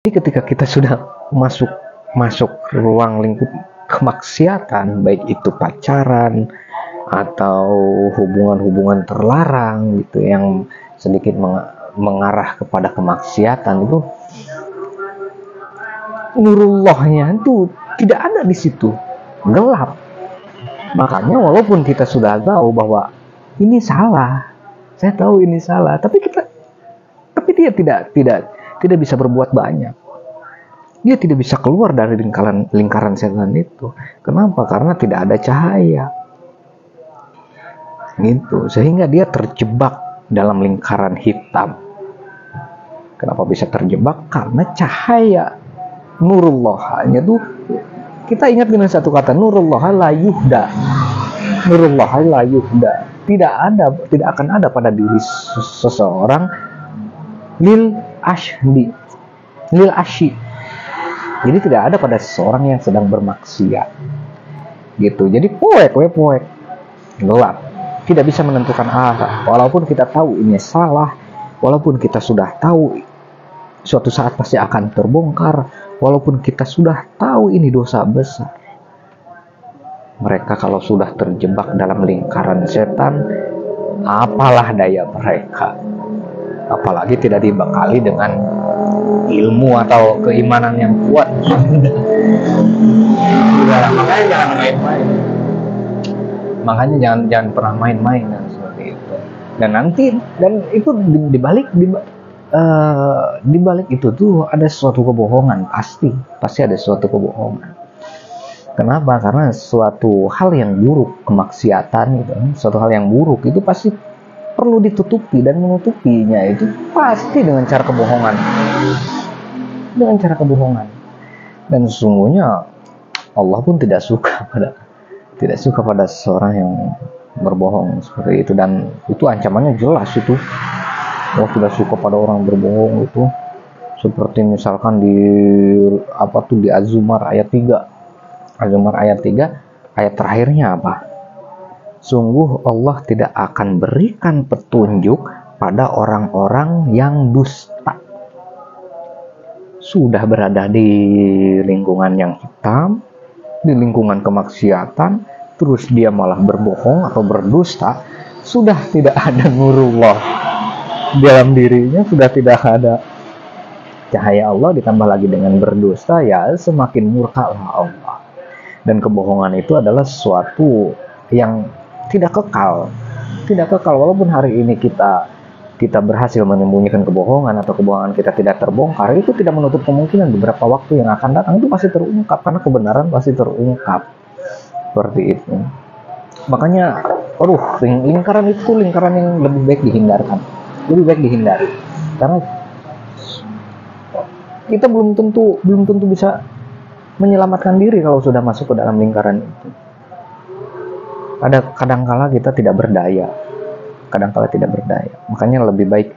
Jadi ketika kita sudah masuk ruang lingkup kemaksiatan, baik itu pacaran atau hubungan-hubungan terlarang gitu yang sedikit mengarah kepada kemaksiatan, itu nurullahnya itu tidak ada di situ, gelap. Makanya walaupun kita sudah tahu bahwa ini salah, saya tahu ini salah, tapi dia tidak bisa berbuat banyak. Dia tidak bisa keluar dari lingkaran setan itu. Kenapa? Karena tidak ada cahaya. Gitu. Sehingga dia terjebak dalam lingkaran hitam. Kenapa bisa terjebak? Karena cahaya nurullahnya tuh, kita ingat dengan satu kata, nurullah la yuhda. Nurullah la yuhda. Tidak akan ada pada diri seseorang lil ashi. Jadi tidak ada pada seseorang yang sedang bermaksiat. Gitu. Jadi poek, gelap. Tidak bisa menentukan arah. Walaupun kita tahu ini salah, walaupun kita sudah tahu suatu saat pasti akan terbongkar, walaupun kita sudah tahu ini dosa besar. Mereka kalau sudah terjebak dalam lingkaran setan, apalah daya mereka. Apalagi tidak dibekali dengan ilmu atau keimanan yang kuat. Makanya jangan main-main. Makanya jangan pernah main-main dan seperti itu. Dan itu di balik itu tuh ada suatu kebohongan, pasti ada suatu kebohongan. Kenapa? Karena suatu hal yang buruk, kemaksiatan gitu, suatu hal yang buruk itu pasti perlu ditutupi, dan menutupinya itu pasti dengan cara kebohongan. Dan sesungguhnya Allah pun tidak suka pada seseorang yang berbohong seperti itu, dan itu ancamannya jelas itu. Allah tidak suka pada orang berbohong itu. Seperti misalkan di Az-Zumar ayat 3. Az-Zumar ayat 3 ayat terakhirnya apa? Sungguh Allah tidak akan berikan petunjuk pada orang-orang yang dusta. Sudah berada di lingkungan yang hitam, di lingkungan kemaksiatan, terus dia malah berbohong atau berdusta, sudah tidak ada nurullah dalam dirinya, sudah tidak ada cahaya Allah, ditambah lagi dengan berdusta, ya semakin murkalah Allah. Dan kebohongan itu adalah sesuatu yang tidak kekal. Walaupun hari ini kita berhasil menyembunyikan kebohongan atau kebohongan kita tidak terbongkar, itu tidak menutup kemungkinan beberapa waktu yang akan datang itu pasti terungkap, karena kebenaran pasti terungkap. Seperti itu. Makanya lingkaran itu lingkaran yang lebih baik dihindari. Karena kita belum tentu bisa menyelamatkan diri kalau sudah masuk ke dalam lingkaran itu. Kadangkala kita tidak berdaya. Makanya lebih baik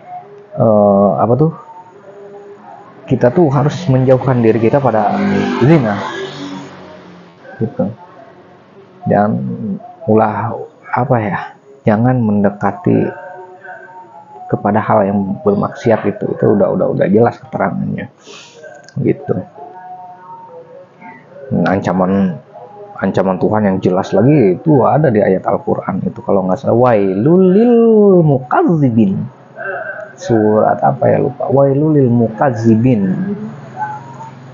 kita tuh harus menjauhkan diri kita pada zina. Gitu. Dan jangan mendekati kepada hal yang bermaksiat itu udah jelas keterangannya. Gitu. Ancaman Tuhan yang jelas lagi itu ada di ayat Al-Quran itu, kalau nggak salah, wailul lil mukazzibin. Surat wailul lil mukazzibin,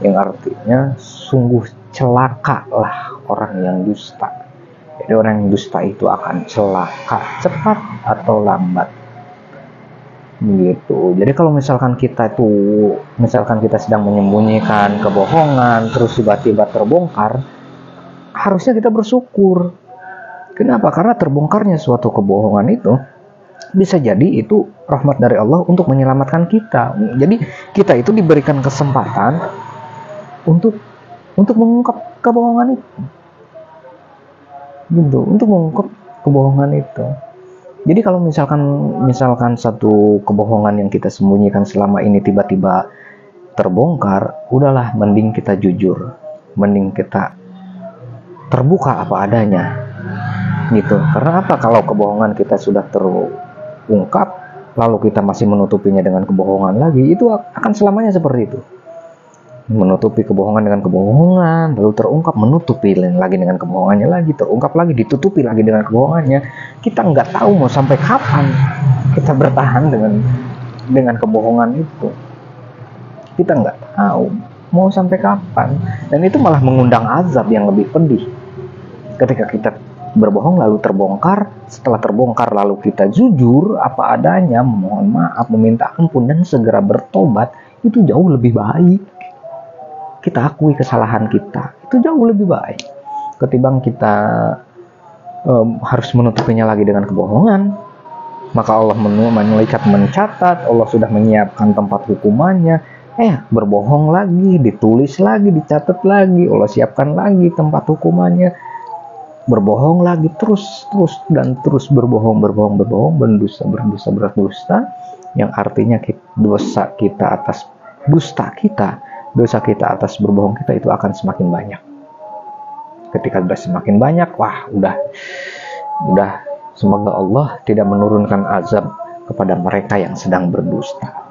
yang artinya sungguh celakalah orang yang dusta. Jadi orang yang dusta itu akan celaka cepat atau lambat. Gitu. Jadi kalau misalkan kita sedang menyembunyikan kebohongan, terus tiba-tiba terbongkar, harusnya kita bersyukur. Kenapa? Karena terbongkarnya suatu kebohongan itu bisa jadi itu rahmat dari Allah untuk menyelamatkan kita. Jadi kita itu diberikan kesempatan untuk mengungkap kebohongan itu. Gitu, untuk mengungkap kebohongan itu. Jadi kalau misalkan satu kebohongan yang kita sembunyikan selama ini tiba-tiba terbongkar, udahlah, mending kita jujur, mending kita terbuka apa adanya, gitu. Karena apa? Kalau kebohongan kita sudah terungkap, lalu kita masih menutupinya dengan kebohongan lagi, itu akan selamanya seperti itu. menutupi kebohongan dengan kebohongan, lalu terungkap, menutupi lagi dengan kebohongannya lagi, terungkap lagi, ditutupi lagi dengan kebohongannya. Kita nggak tahu mau sampai kapan kita bertahan dengan kebohongan itu. Kita nggak tahu mau sampai kapan, dan itu malah mengundang azab yang lebih pedih. Ketika kita berbohong lalu terbongkar, setelah terbongkar lalu kita jujur apa adanya, memohon maaf, meminta ampun, dan segera bertobat, itu jauh lebih baik. Kita akui kesalahan kita, itu jauh lebih baik ketimbang kita harus menutupinya lagi dengan kebohongan. Maka Allah malaikat mencatat, Allah sudah menyiapkan tempat hukumannya, berbohong lagi, ditulis lagi, dicatat lagi, Allah siapkan lagi tempat hukumannya, berbohong lagi, terus berbohong, berdusta, yang artinya dosa kita atas dusta kita, dosa kita atas berbohong kita itu akan semakin banyak. Ketika sudah semakin banyak, udah semoga Allah tidak menurunkan azab kepada mereka yang sedang berdusta.